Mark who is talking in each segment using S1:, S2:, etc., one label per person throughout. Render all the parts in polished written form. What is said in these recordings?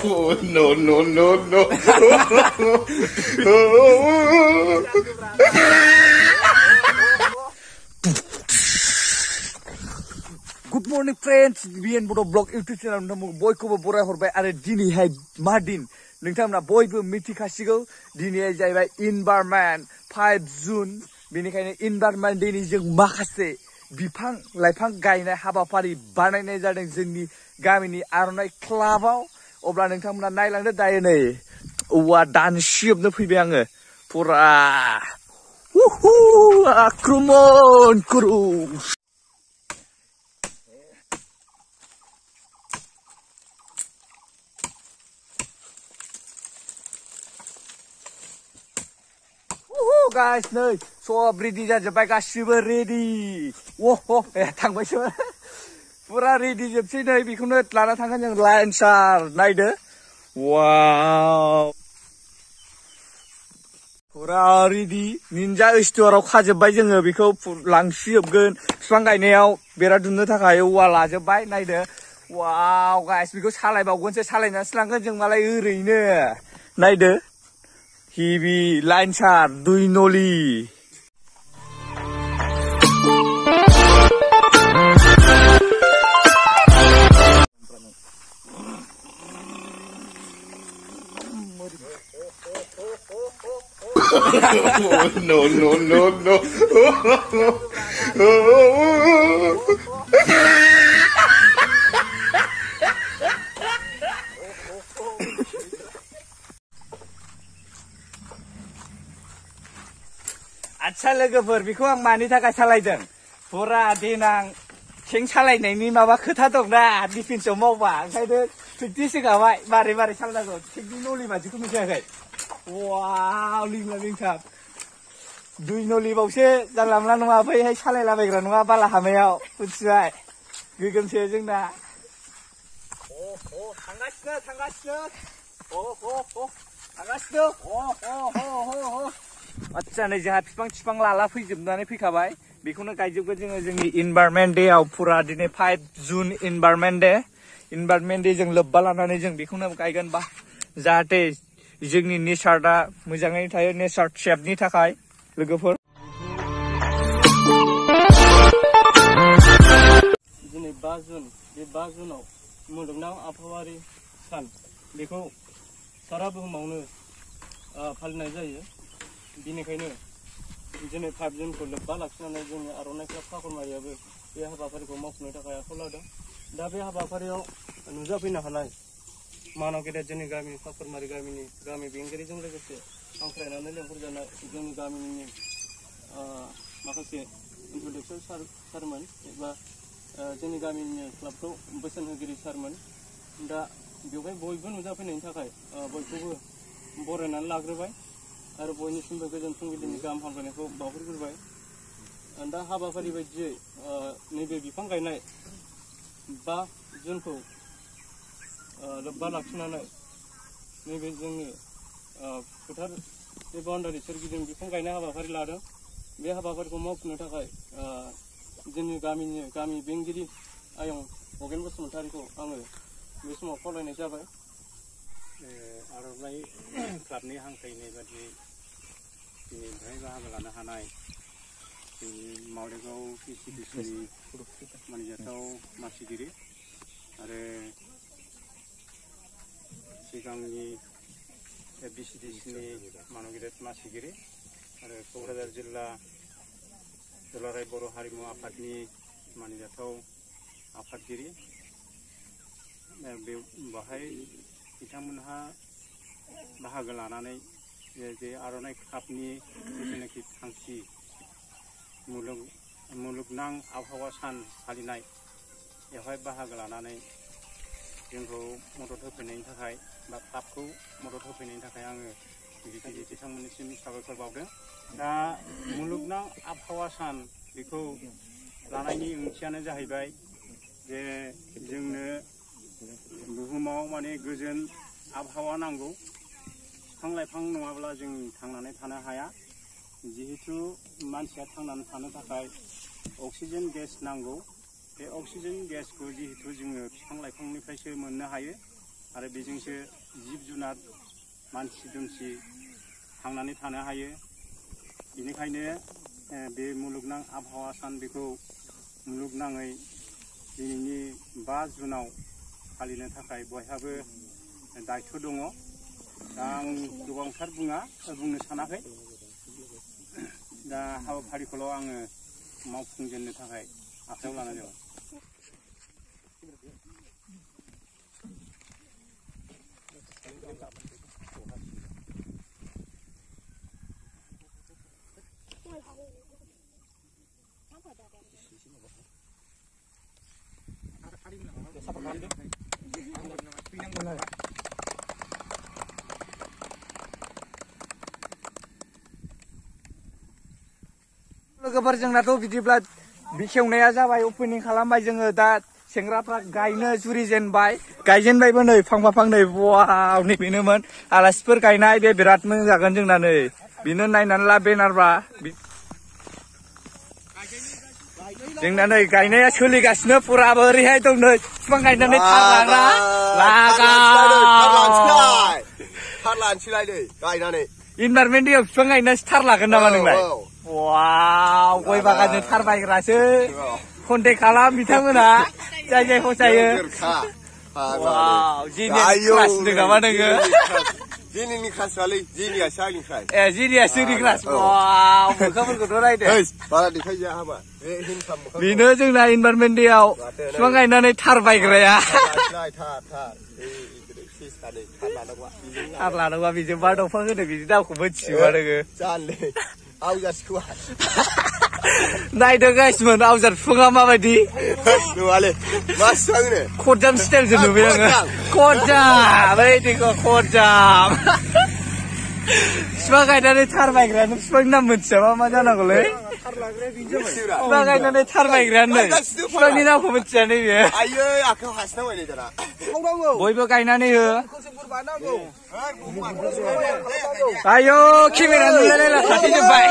S1: No, no, no, no.
S2: Good morning, friends. BN Bodo Blog YouTube channel नोंथांमोन बयखौबो बराय हरबाय आरो दिनैहाय मा दिन नोंथांमोना बयबो मिथिखासिगौ दिनैहाय जाहैबाय इनभाइरनमेन्ट 5 जुन बेनिखायनो इनभाइरनमेन्ट डेनि जों माखासे बिफां लाइफां गायनाय हाबाफारि बानायनाय जादों जोंनि गामिनि आर'नाइ क्लाबाव अब्ला नोंथांमोना नायलांदो दायो नै औवा दानसिबनो फैबाय आङो पुरा आक्रमण करू guys नै सब रेडि जाजोबबाय गासिबो रेडि ओहो थांबायसो पुरा रेडि जोबसै नै बेखौनो लाना थांगोन जों लाइनसार नायदो वाव पुरा रेडि निनजा स्ट'रआव खाजोबबाय जोङो बेखौ लांसिजोबगोन बिफां गायनायाव बेरा दुमनो थाखाय औवा लाजोबबाय नायदो वाव गाइस बेखौ सालायबावगोनसो सालायनानैसो लांगोन जों मालाय ओरैनो नायदो Heavy लाइनसार 2 नलि
S1: No, no, no, no.
S2: आच्छा लोगोफोर बेखौ आं मानि थाखाय सालायदों पुरा देनां थें सालायनायनि माबा खोथा दंना डिफेन्सआव मावबा ओंखायनो प्रेक्टिस होखाबाय मारै मारै सालायनांगौ टेकनि नलि बादिखौ नुखायाखै वाव लिंला लिंथाब 2 नलिबावसो जानला मोनला नङा बैहाय सालायलाबायग्रा नङा बालाहामायाव मिथिबाय गोगोमसो जोंना थांगासिनो थांगासिनो थांगासिनो आच्छा नै जोंहा बिफां बिफां लाला फैजोबनानै फैखाबाय बेखौनो गायजोबगोन जोङो जोंनि इनभाइरनमेन्ट डेआव पुरा दिनै 5 जुन इनभाइरनमेन्ट डे जों लोब्बा लानानै जों बेखौनो गायगोन बा जाहाथे जोंनि नेचारआ मोजाङै थायो नेचार सेफनि थाखाय लोगोफोर
S3: दिनै 5 जुन बे 5 जुनाव मुलुगनां आबहावायारि सान बेखौ सारा बुहुमावनो फालिनाय जायो बेनिखायनो दिनै 5 जुनखौ लोब्बा लाखिनानै जोंनि आर'नाइ क्लाब खाखरमारियाबो बे हाबाफारिखौ मावफुंनो थाखाय आखायाव लादों दा बे हाबाफारियाव नुजाफैनो हानाय मानव गेदेर जोंनि गामि खाखरमारि गामि बेंगिरिजों लोगोसे हांख्रायनानै लेंहरजानाय जोंनि गामिनि माखासे इन्ट्रडक्सन सारमोन एबा जोंनि गामिनि क्लाबखौ बोसोन होगिरि सारमोन दा बेवहाय बयबो नुजाफैनायनि थाखाय बयखौबो बरायनानै लाग्रोबाय आरो बयनिसिमबो गोजोन फुंबिलिनि गाहाम हामलायनायखौ बावहरग्रोबाय दा हाबाफारि बायदियै नैबे बिफां गायनाय 5 जुनखौ लोब्बा लाखिनानै नैबे जोंनि फोथार बे बाउन्डारि सोरगिदिं बिफां गायनाय हाबाफारि लादों बे हाबाफारिखौ मावफुंनो थाखाय जोंनि गामि बेंगिरि आयं खगेन बसुमतारीखौ आङो बे समाव खावलायनाय जाबाय
S4: आर'नाइ क्लाबनि हांख्रायनाय बादियै दिनै बेहाय बाहागो लानो हानाय जोंनि मावदेगाव पिसिडिसिनि मानिजाथाव मासिगिरि आरो सिगांनि बिसिडिसिनि मानव गेदेर मासिगिरि आरो क'क्राझार जिल्ला दुलाराय बर' हारिमु आफादनि मानिजाथाव आफादगिरि बेवहाय बिथांमोनहा बाहागो लानानै जे आर'नाइ क्लाबनि जिथुनाखि थांखि मुलुगनां आबहावा सान फालिनाय बेवहाय बाहागो लानानै जोंखौ मदद होफैनायनि थाखाय बा क्लाबखौ मदद होफैनायनि थाखाय आङो गिबि बिथांमोननिसिम साबायखर बावदों दा मुलुगनां आबहावा सान बेखौ लानायनि ओंथियानो जाहैबाय जे जोंनो बुहुमाव माने गोजोन आबहावा नांगौ बिफां लाइफां नङाब्ला जों थांनानै थानो हाया जिहेतु मानसिया थांनानै थानो थाखाय अक्सिजेन गेस नांगौ बे अक्सिजेन गेसखौ जिहेतु जोङो बिफां लाइफांनिफ्रायसो मोननो हायो आरो बेजोंसो जिब जुनार मानसि दुमसि थांनानै थानो हायो बेनिखायनो बे मुलुगनां आबहावा सान बेखौ मुलुगनाङै दिनैनि 5 जुनाव फालिनो थाखाय बयहाबो दायथ' दङ दा आं गोबांथार बुंनो सानाखै दा हाबाफारिखौल' आङो मावफुंजेननो थाखाय आखायाव लानाय जाबाय
S2: लोगोफोर जोंनाथ' बिदिब्ला बेखेवनाया जाबाय ओपनिं खालामबाय जोङो दा सेंग्राफ्रा गायनो जुरिजेनबाय गायजेनबायबो नै फांफा फांनै वाव नै बेनोमोन आलासिफोर गायनाय बे बिराद मोजां जागोन जोंना नै बेनो नायनानै ला बेनारबा जोंना नै गायनाया सोलिगासिनो फुराबो ओरैहाय दं नै बिफां गायनानै थार
S1: लानोसैलाय नै गायनानै
S2: इनभारमेन्ट देआव बिफां गायनासो थार लागोन नामा नोंलाय वाव गय बागानजों थार बायग्रासो कन्टेक्ट खालाम बिथांमोना जाय जाय फसायो वाव जिनियास क्लास होनदों नामा नोङो
S1: जिनिनि क्लासआलै जिनियासो आंनिफ्राय
S2: ए जिनियास जोंनि क्लास वाव मोखांफोरखौथ' नायदो
S1: बारा देखायजाया हाबा
S2: बेनो जोंना इनभारमेन्ट देआव बिफां गायनानै थार बायग्राया थार लानांगौआ बेजोंबा दंफां होनो बिदि दामखौ मोनथियोबा नोङो
S1: आवजारखौ
S2: नायदो गाइसमोन आवजार बिफाङा माबायदि
S1: नङालै मा सिगांनो
S2: खदजाम स्टाइलजों नुबाय आङो खदजाम ओइदिखौ खदजाम बिफां गायनानै थार बायग्रायानो बिफांनि नाम मोनथियाबा मा जानांगौलै बिफां गायनानै थार बायग्रायानो बिफांनि नामखौ मोनथिया नैबे
S1: आयै आखायाव हासिनांबाय नै दाना
S2: बयबो गायनानै हो आयौ केमेरा नुलायलायला थाथैजोब्बाय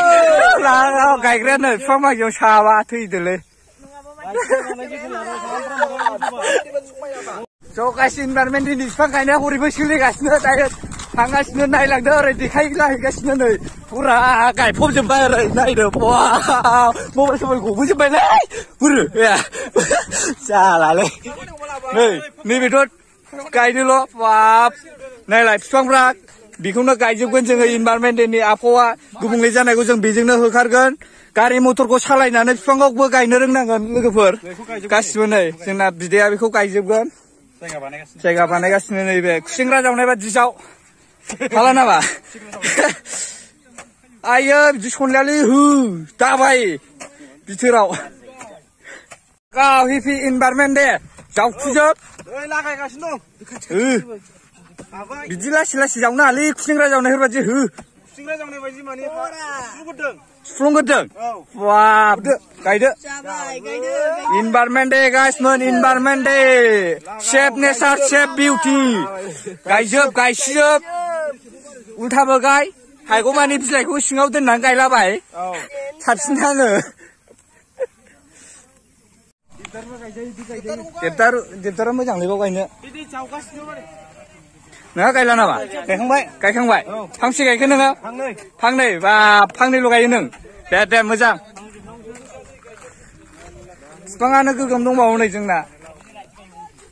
S2: गायग्रायानो बिफां मागियाव साबा थैदोलै जगासि इनभारमेन्टनि बिफां गायनाया हरैबो सोलिगासिनो दायो थांगासिनो नायलांदो ओरै देखायलाहैगासिनो नै फुरा गायफबजोब्बाय ओरै नायदो मबाइल सबाइल गबोजोब्बायलै बुरो जालालै नै नैबेथ' गायनोल' बाब नायलाय बिफांफ्रा बेखौनो गायजोबगोन जोङो इनभारमेन्ट देनि आबहावा गुबुंले जानायखौ जों बेजोंनो होखारगोन गारि मथरखौ सालायनानै बिफांखौबो गायनो रोंनांगोन लोगोफोर गासिबो नै जोंना बिदाया बेखौ गायजोबगोन जायगा बानायगासिनो नैबे खुसेंग्रा जावनाय बादि जाव हाला नामा आयो बिदि सनलायालै हो दाबाय बिथोराव गाव हेपि इनभारमेन्ट दे जावखुजोब
S3: लागायगासिनो दं
S2: बिदि लासै लासै जावनो हालै खुसेंग्रा जावनायफोरबादि हो
S3: खुसेंग्रा जावनाय बायदि माने
S2: सुफ्लंगोरदों वाव गायदो इनभारमेन्ट दे गाइसमोन इनभारमेन्ट दे सेफ नेचार सेफ बिउटि गायजोब गायसिजोब उल्थाबो गाय हायगौमानि बिलाइखौ सिङाव दोननानै गायलाबाय साबसिन थाङो देबदारा मोजांलै बाव गायनो नोंहा गायला नामा गायखांबाय फांसे गायखो नोङो फांनै बा फांनैल' गायो नों दे मोजां बिफाङानो गोगोम दंबावो नै जोंना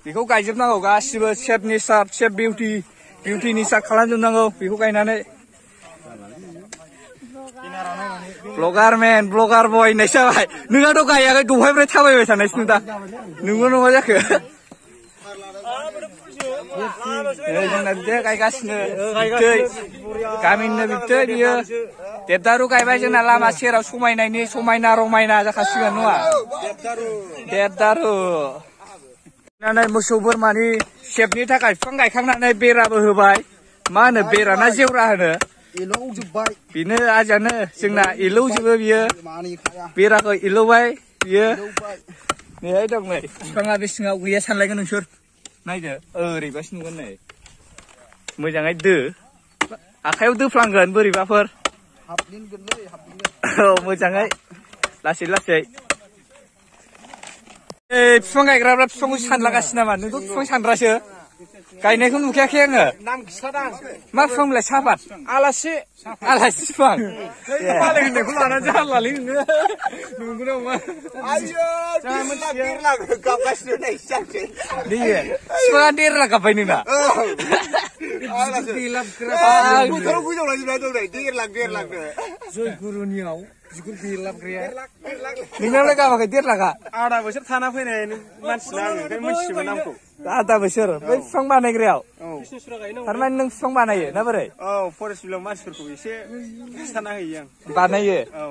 S2: बेखौ गायजोबनांगौ गासिबो सेफ नेचार सेफ बिउटि नेचार खालामजोबनांगौ बेखौ गायनानै ब्लगार बय होननायसो जाबाय नोंहाथ' गायाखै दहायनिफ्राय थाबायबाय थानायसो नुदा नोंबो नङा जाखो जोंना बिदि गायगासिनो गामिनिनो बिदि बियो देबदारु गायबाय जोंना लामा सेराव समायनायनि समायना रमायना जाखासिगोन नङा देबदारु मोसौ बोरमानि सेफनि थाखाय बिफां गायखांनानै बेराबो होबाय मा होनो बेरा ना जेवरा होनो बेनो आजानो जोंना एलौजोबो बियो बेराखौ एलौबाय बियो नैहाय दं नै बिफाङा बे सिङाव गैया सानलायगोन नोंसोर नायदो ओरैबासो नुगोन नै मोजाङै दो आखायाव दोफ्लांगोन बोरैबाफोर औ मोजाङै लासै बिफां गायग्राफ्रा बिफांखौ सानलागासिनो नामा नोंथ' बिफां सानग्रासो गायनायखौ नुखायाखै आङो
S4: नाम खिथादां
S2: मा बिफां बिलाय सापात
S4: आलासि
S2: आलासि बिफां
S4: मालाय होननायखौ लानानै जालालै नोङो नंगौ नामा
S1: आयो देरलाख गाबगासिनो नै सानसे
S2: नैबे बिफाङा देरला गाबबाय नोंना
S1: बोथोराव गोजावलाजोबना दं नै देरलाख
S4: जयगुरुनियाव बिगुर बेरलाबग्राया
S2: नोंनालाय गाबाखै देरलाखा
S4: आधा बोसोर थाना फैनाय मानसिना आङो ओमफ्राय मोनथिजोबो नामखौ
S2: आधा बोसोर बै बिफां बानायग्रायाव
S3: कृष्णसुरा गायनांगौ
S2: थारमाने नों बिफां बानायो ना बोरै
S4: औ फरेस्ट बिलाव मानसिफोरखौ एसे खिथाना होयो आं
S2: बानायो
S4: औ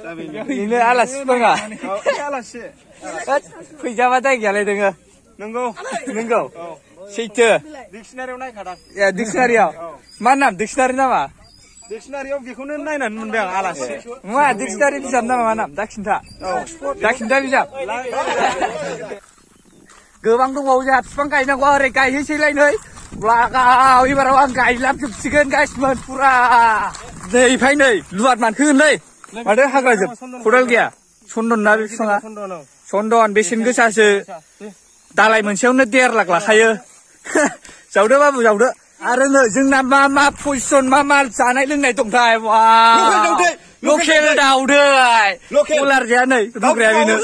S4: दा बेनो
S2: बेनो आलासि बिफाङा
S4: आलासि
S2: फैजाबा दाय गैयालाय नोङो
S4: नंगौ
S2: नंगौ सैथो
S4: डिक्सनारियाव नायखादां
S2: ए डिक्सनारियाव मा नाम डिक्सनारि नामा
S4: डिक्सनारियाव बेखौनो नायनानै मोनबाय आं आलासि
S2: नङा डिक्सनारि बिजाब नामा मा नाम दा खिन्था बिजाब गोबां दंबावो जोंहा बिफां गायनांगौ ओरै गायहैसैलाय नै लागाव एबाराव आं गायलाबजोबसिगोन गासिमोन फुरा नै फै नै लुवाद मानखोगोनलै माथो हाग्राजोब खदाल गैया सन्दन ना बे बिफाङा सन्दन बेसेन गोसासो दालाय मोनसेयावनो 1.5 लाख लाखायो जावदो बाबु जावदो आरो नै जोंना मा पजिसन मा जानाय लोंनाय दंथाय लकेल दाउदै कलार जाया नै रुग्राया बेनो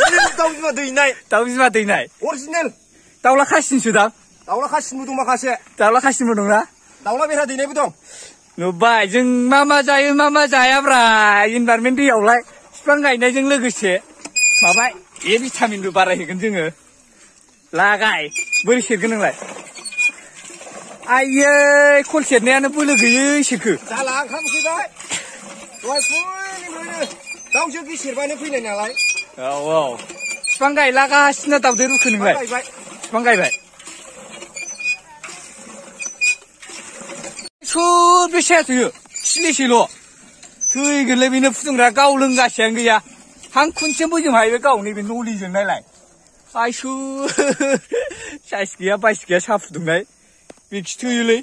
S2: दाउ बिमा दैनाय
S1: अरिजिनेल
S2: दाउला खासिनसो दां
S1: दाउला खासिनबो दं माखासे
S2: दाउला खासिनबो दंना
S1: दाउला बेरा दैनायबो दं
S2: नुबाय जों मा जायो मा जायाब्रा इनभारमेन्ट दैयावलाय बिफां गायनायजों लोगोसे माबा ए भिटामिनबो बारायहोगोन जोङो लागाय बोरै सेरगोन नोंलाय आयै खल सेरनायानो बोलो गैयै सेरखो
S1: जाला ओंखाम उखैबाय दहाय फुंनिफ्रायनो दाउजों गिसेरबानो फैनाय नालाय
S2: औ बिफां गायलागासिनो दाउदै रुखो नोंलाय बिफां गायबाय सोर बे साया थोयो खिलिसेल' थैगोनलै बेनो फुदुंग्रा गाव लोंगासेयानो गैया हां खुनसे बोजों हायो गाव नैबे नलिजों नायलाय आइसु साइस गैया बाइस गैया साहा फुदुंनाय बेखि थोयोलै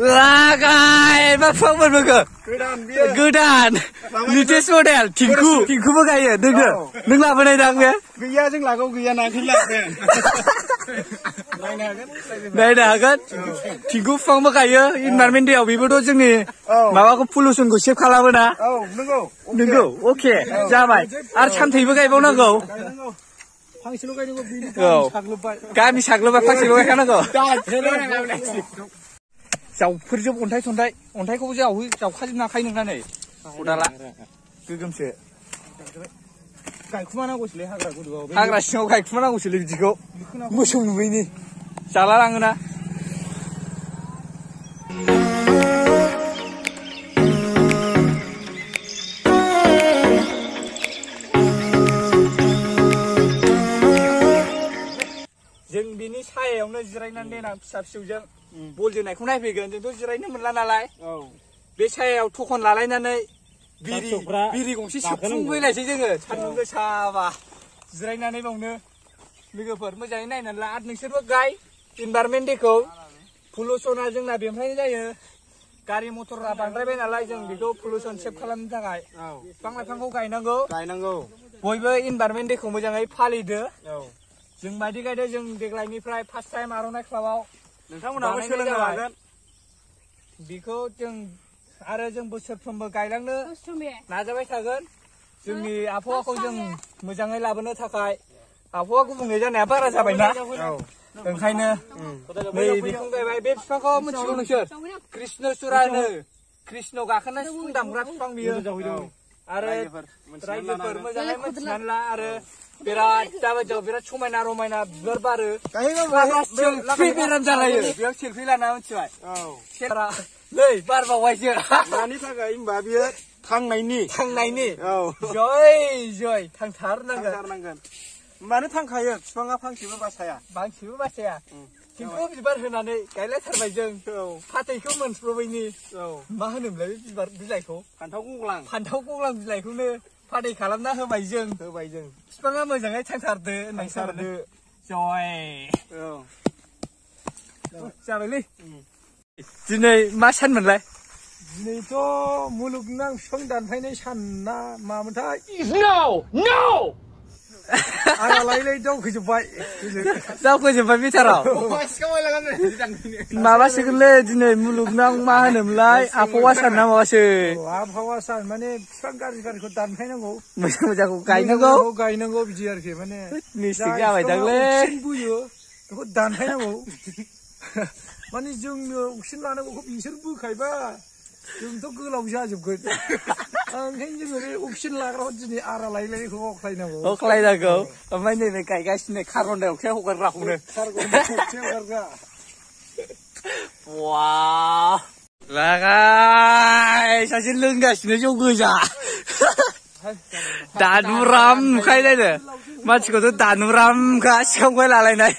S2: लागाय मा बिफां मोनबोखो गोदान लेटेस्ट मडेल थिंखुबो गायो नोङो नों लाबोनाय दां बे
S4: गैया जों लागौ गैया नाखै लाबोदों
S2: नायनो हागोन थिंखु बिफांबो गायो इनभारमेन्ट देयाव बेबोथ' जोंनि माबाखौ पलुसनखौ सेभ खालामोना नंगौ अके जाबाय आरो सामथाइबो गायबावनांगौ
S4: फांसेल' गायनांगौ
S2: गामि साग्लोबबाय फांसेल' गायखानांगौ जावफोरजोब अन्थाइखौबो जावखाजोबनो हाखायो नोंना नै खदाला गोगोमसो
S4: गायखुमानांगौसोलै
S2: हाग्रा सिङाव गायखुमानांगौसोलै बिदिखौ मोसौ नुयैनि जाला लाङोना जों बिनि सायायावनो जिरायनानै देनां फिसा फिसौजों बल जोनायखौ नायफैगोन जोंथ' जिरायनो मोनला नालाय बे सायायाव थखन लालायनानै बिरि गंसे सोबफुंफैलायसै जोङो सान्दुं गोसाबा जिरायनानै बावनो लोगोफोर मोजाङै नायनानै ला आरो नोंसोरबो गाय इनभारमेन्ट देखौ पलुसना जोंना बेनिफ्रायनो जायो गारि मटरा बांद्रायबाय नालाय जों बेखौ पलुसन सेभ खालामनो थाखाय बिफां लाइफांखौ गायनांगौ बयबो इनभारमेन्ट देखौ मोजाङै फालिदो जों बायदि गायदो जों देग्लायनिफ्राय फार्स्ट टाइम आर'नाइ क्लाबाव
S4: नोंथांमोनहाबो सोलोंनो हागोन
S2: बेखौ जों आरो जों बोसोरफ्रोमबो गायलांनो नाजाबाय थागोन जोंनि आबहावाखौ जों मोजाङै लाबोनो थाखाय आबहावा गुबुंले जानाया बारा जाबायना ओंखायनो नै बिफां गायबाय बे बिफांखौ मिथिगौ नोंसोर कृष्णचुरा होनो कृष्ण गाखोना सिफुं दामग्रा बिफां बियो आरो रायजोफोर मोजाङै मिथिनानै ला आरो बिराद दाबायदियाव बिराद समायना रमायना बिबार बारो बेराम जालायो बेयाव सेलफि लाना मिथिबाय नै बार बावबायसो
S4: मानि थाखाय होनबा बियो थांनायनि
S2: जय थांथारनांगोन
S4: मानो थांखायो बिफाङा फांसेबो बासाया
S2: थिंखु बिबार होनानै गायलायथारबाय जों फाथैखौ मोनस्र'बैनि मा होनोमोनलाय बे बिबार बिलाइखौ फान्थाव गग्लां बिलाइखौनो फाथै खालामना होबाय जों बिफाङा मोजाङै थांथारदो होननायसारदो जय जाबायलै दिनै मा सानमोनलाय
S4: दिनैथ' मुलुगनां बिफां दानफायनाय सान ना मामोनथाय
S2: आरालायलाय दावखोजोब्बाय
S5: दावखोजोब्बाय बिथाराव माबासोगोनलै दिनै मुलुगनां मा होनोमोनलाय आबहावा सान ना माबासो
S2: आबहावा सान माने बिफां गाज्रिखौ दानफायनांगौ
S5: मोजां मोजांखौ गायनांगौ
S2: बिदि आरोखि माने
S5: मिस्टेक जाबाय दांलै
S2: बुयो बेखौ दानफायनांगौ माने जोंनो अक्सिजेन लानांगौखौ बिसोर बोखायबा जोंथ' गोलाव जाजोबगोन ओंखायनो जोङो बे अक्सिजेन लाग्राखौ दिनै आरालायलायखौ अख्लायनांगौ
S5: ओमफ्राय नैबे गायगासिनो कार्बन डाइ अक्साइड हगारग्राखौनो वाव लागाय सासे लोंगासिनो जौ गोजा दानुराम नुखायलायनो मानसिखौथ' दानुरामखा सिखांबाय लालायनाय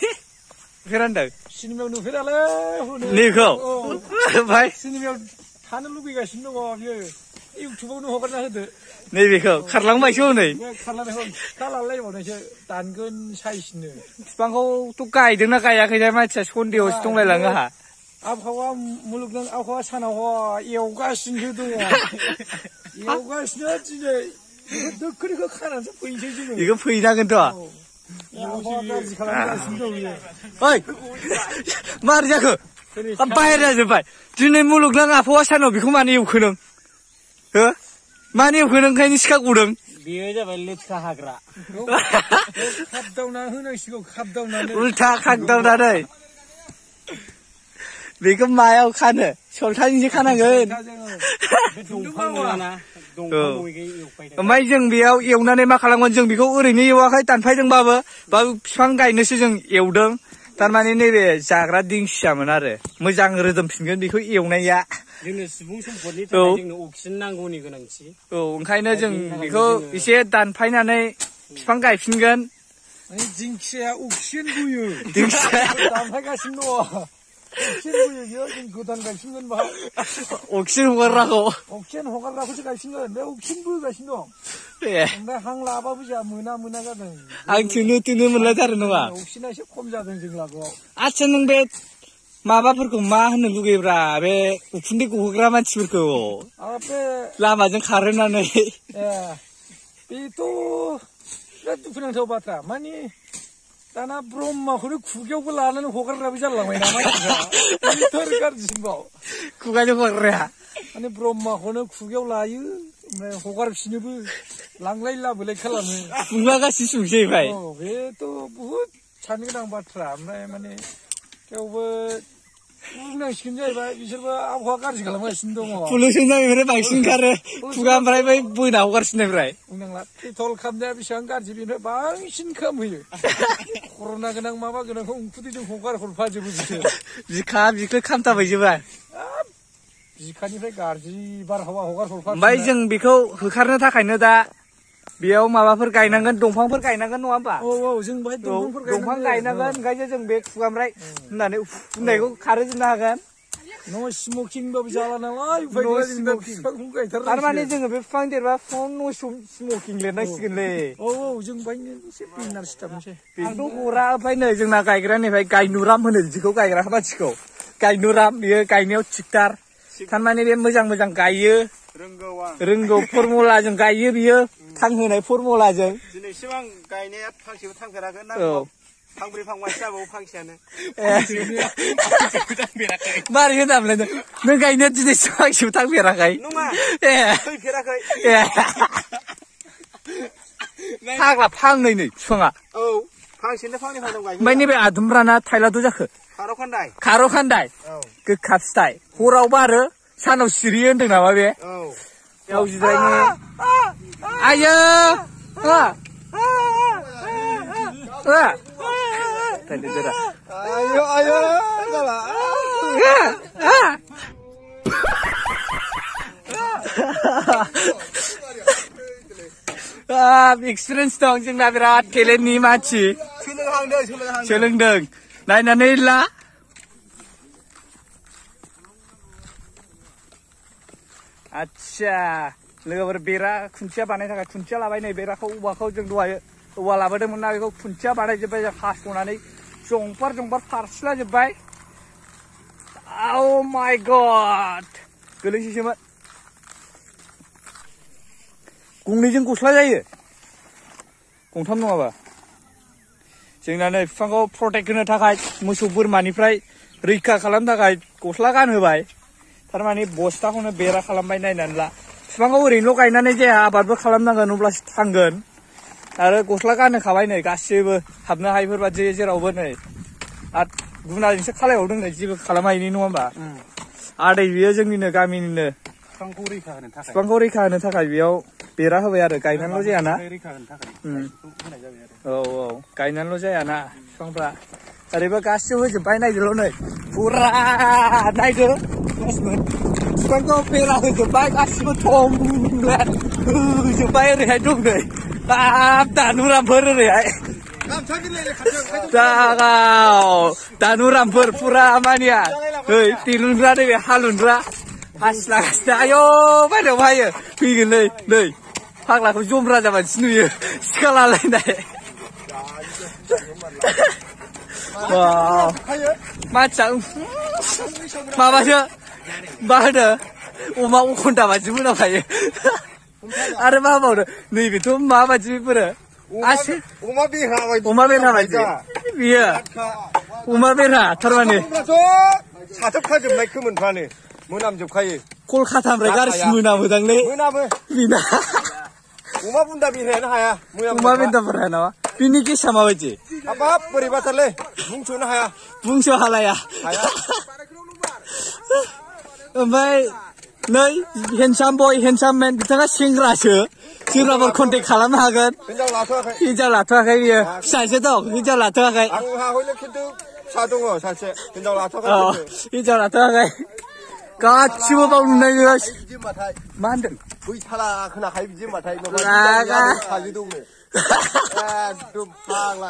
S5: नुफेरदों
S2: सिनेमायाव नुफेरालै
S5: नैखौ ओमफ्राय
S2: सिनेमायाव थानो लुबैगासिनो दङ बियो इउटुबावनो हगारना होदो
S5: नैबेखौ खारलांबायसो हनै
S2: खारलांनायखौ सिखा लालायबावनायसो दानगोन साइसनो
S5: बिफांखौथ' गायदोंना गायाखैथाय मानसिया सन्देहआवसो दंलायलाङो आंहा
S2: आबहावा मुलुगनां आबहावा सानाव एवगासिनो दङ एवगासिनो दिनै दोखोनिखौ खानानैसो फैनोसै जोङो
S5: बेखौ फैनांगोनथ'
S2: आबहावा गाज्रि खालामगासिनो दं बियो
S5: ओइ मारै जाखो बाहेर जाजोब्बाय दिनै मुलुगनां आबहावा सानाव बेखौ मानो एवखो नों हो मानो एवखो नों ओंखायनो सिखा गदों
S3: बेयो जाबाय लेथ्रा हाग्रा
S2: खाबदावना होनांसिगौ खाबदावनानै
S5: उल्था खागदावनानै बेखौ मायाव खानो सलथाजोंसो खानांगोन ओमफ्राय जों बेयाव एवनानै मा खालामगोन जों बेखौ ओरैनो एवाखै दानफायदोंबाबो बा बिफां गायनोसो जों एवदों थारमाने नैबे जाग्रा दिंखियामोन आरो मोजां रोदोमफिनगोन बेखौ एवनाया
S3: जोंनो सुबुं सम्पदनि थाखाय जोंनो अक्सिजेन नांगौनि गोनांथि
S5: औ ओंखायनो जों बेखौ एसे दानफायनानै बिफां गायफिनगोन
S2: माने दिंखियाया अक्सिजेन बोयो
S5: दिंखिया
S2: दानफायगासिनो दङ अक्सिजेन बोयो बेयो जों गोदान गायफिनगोन बाहाय
S5: अक्सिजेन हगारग्राखौ
S2: अक्सिजेन हगारग्राखौसो गायफिनगोन बे अक्सिजेन बोगासिनो दं
S5: ए
S2: ओमफ्राय हां लाबाबो जोंहा मोना जादों
S5: आं थोनो मोनलायथारो नङा
S2: अक्सिजेना एसे खम जादों जों लागोआव
S5: आदसा नों बे माबाफोरखौ मा होननो लुगैब्रा बे उखुन्दै गहोग्रा मानसिफोरखौ
S2: बे
S5: लामाजों खारहोनानै
S2: बेथ' बिराद दुखुनांथाव बाथ्रा माने दाना ब्रह्माखौनो खुगायावबो लानानै हगारग्राबो जालांबाय ना मानसिफ्रा गाज्रिसिनबाव
S5: खुगाजों हगारग्राया
S2: माने ब्रह्माखौनो खुगायाव लायो ओमफ्राय हगारफिनोबो लांलाय लाबोलाय खालामो
S5: खुगागासिनो सुंसै ओमफ्राय
S2: बेथ' बुहुद साननो गोनां बाथ्रा ओमफ्राय माने थेवबो बुंनांसिगोन जाहैबाय बिसोरबो आबहावा गाज्रि खालामगासिनो दङ
S5: पलुसन जानायनिफ्राय बांसिन ओंखारो खुगा ओमफ्राय बै बोना हगारसिननायनिफ्राय
S2: बुंनांला पेट्रल खामनाया बेसेबां गाज्रि बेनिफ्राय बांसिन खामहोयो कर'ना गोनां माबा गोनांखौ उखुन्दैजों हगार हरफाजोबो
S5: बिखा बिख्लो खामथाबायजोबा
S2: बिखानिफ्राय गाज्रि बारहावा हगार हरफा
S5: ओमफ्राय जों बेखौ होखारनो थाखायनो दा बेयाव माबाफोर गायनांगोन दंफांफोर गायनांगोन नङा होमबा
S2: जों बाहाय
S5: दंफां गायनांगोन ओंखायनो जों बे खुगानिफ्राय होननानै उखुन्दैखौ खारहोजोबनो हागोन
S2: न' स्मकिंबाबो जाला नालाय
S5: थारमाने जोङो बे बिफां देरबा फन न' स्मकिं लिरनांसिगोनलै
S2: जों बाहायनो एसे बेनार सिथाबनोसै
S5: आंथ' हरा ओमफ्राय नै जोंना गायग्रानिफ्राय गायनुराम होनो बिदिखौ गायग्रा मानसिखौ गायनुराम बियो गायनायाव थिगथार थारमाने बे मोजां गायो रोंगौ फरमुलाजों गायो बियो थांहोनाय फरमुलाजों
S1: दिनैसिम आं गायनाया फांसेबो थांफेराखै ना फांब्रै फांबासो जाबावो फांसेयानो
S5: मारै होनामोनलाय नों गायनाया दिनैसिम फांसेबो थांफेराखै
S1: नङा फैफेराखै
S5: फाग्ला फांनै नै बिफाङा
S1: फांसेनो फांनै फांथाम गायबाय
S5: ओमफ्राय नैबे आदुमब्राना थाइलाद' जाखो खार' खान्दाय गोखा फिथाइ हराव बारो सानाव सिरियो होनदों नामा बे याव जिरायनो आयो एक्सपिरियेन्स दं जोंना बिराद टेलेन्टनि मानसि सोलोंदों नायनानै ला आच्छा लोगोफोर बेरा खुन्थिया बानायनो थाखाय खुन्थिया लाबाय नै बेराखौ औवाखौ जों दहाय औवा लाबोदोंमोन ना बेखौ खुन्थिया बानायजोब्बाय जों हास'नानै जंफार फारसिला जोब्बाय Oh my god गोलैसैसोमोन गंनैजों गस्ला जायो गंथाम नङाबा जोंना नै बिफांखौ प्रटेक्ट होनो थाखाय मोसौ बोरमानिफ्राय रैखा खालामनो थाखाय गस्ला गानहोबाय थारमाने बस्थाखौनो बेरा खालामबाय नायनानै ला बिफांखौ ओरैनोल' गायनानै जाया आबादबो खालामनांगोन अब्लासो थांगोन आरो गस्ला गानहोखाबाय नै गासिबो हाबनो हायैफोरबादि जेरावबो नै आरो गुनाजोंसो खालायबावदों नै जेबो खालामहायैनि नङा होमबा आदै बियो जोंनिनो गामिनिनो
S4: बिफांखौ रैखा होनो थाखाय
S5: बिफांखौ रैखा होनो थाखाय बेयाव बेरा होबाय आरो गायनानैल' जायाना
S4: रैखा होनो थाखाय होनाय जाबाय आरो
S5: औ गायनानैल' जायाना बिफांफ्रा ओरैबो गासिबो होजोब्बाय नायदोल' नै फुरा नायदो बिफांखौ बेरा होजोब्बाय गासिबो थंब्लेट होजोब्बाय ओरैहाय दं नै हाब दानुरामफोर ओरैहाय दानुरामफोर फुरा मानिया ओइ दिरुनग्रा नैबे हालुनग्रा हासिलागासिनो आयौ बायनायाव हायो फैगोन नै फाग्लाखौ जमब्रा जाबानोसो नुयो सिखा लालायनाय मानसिया माबासो मा होनो अमा अखन्दा बादि मोनामखायो आरो मा होनबावनो नैबेथ' माबादिफोरो अमा बेरहा बायदि बियो अमा बेरहा थारमाने
S1: साथोबखाजोबनाय खोमोनफ्रानो मोनामजोबखायो
S5: कलकातानिफ्राय गारसि मोनामोदांलै
S1: मोनामो
S5: बिना
S1: अमा बुन्दा बेरहायानो हाया
S5: अमा बेन्दाफोर हाया नामा बिनि गेसा माबायदि
S1: हाबाब बोरैबाथारलै बुंस'नो हाया
S5: बुंस' हालाया ओमफ्राय नै हेन्डसाम बय हेन्डसाम मेन बिथाङा सेंग्रासो सोरबाफोर कन्टेक्ट खालामनो हागोन हिनजाव लाथ'वाखै बियो फिसासो दं हिनजाव लाथ'वाखै
S1: आंहा हयले खिन्थु फिसा दङ सासे हिनजाव लाथ'वाखै
S5: हिनजाव लाथ'वाखै गासिबो बाव नुनाय मा होनदों
S1: बैसाला खोनाखायो बिदि होनबाथाय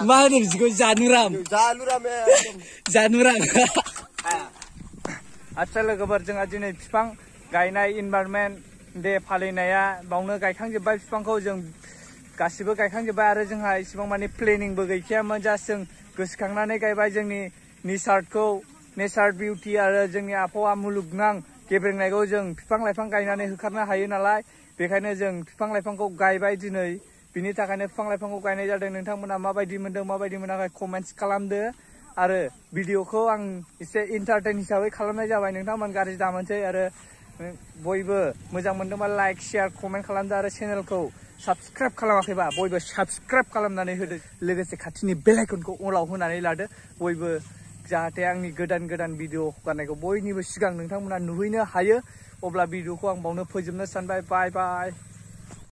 S5: मा होनो बिदिखौ जानुराम आदसा लोगोफोर जोंहा दिनै बिफां गायनाय इनभाइरनमेन्ट दे फालिनाया बावनो गायखांजोब्बाय बिफांखौ जों गासिबो गायखांजोब्बाय आरो जोंहा इसिबां माने प्लेनिंबो गैखायामोन जास्ट जों गोसोखांनानै गायबाय जोंनि नेचार बिउटि आरो जोंनि आबहावा मुलुगनां गेब्रेंनायखौ जों बिफां लाइफां गायनानै होखारनो हायो नालाय बेखायनो जों बिफां लाइफांखौ गायबाय दिनै बिनि थाखायनो बिफां लाइफांखौ गायनाय जादों नोंथांमोना माबायदि मोनदों माबायदि मोनाखै कमेन्ट्स खालामदो आरो भिडिअखौ आं एसे इन्टारटेन हिसाबै खालामनाय जाबाय नोंथांमोन गाज्रि दामोनसै आरो बयबो मोजां मोनदोंबा लाइक शेयार कमेन्ट खालामदो आरो चेनेलखौ साबसक्राइब खालामाखैबा बयबो साबसक्राइब खालामनानै होदो लोगोसे खाथिनि बेल आइकनखौ अलाव होनानै लादो बयबो जाहाथे आंनि गोदान भिडिअ हगारनायखौ बयनिबो सिगां नोंथांमोना नुहैनो हायो अब्ला भिडिअखौ आं बावनो फोजोबनो सानबाय बाय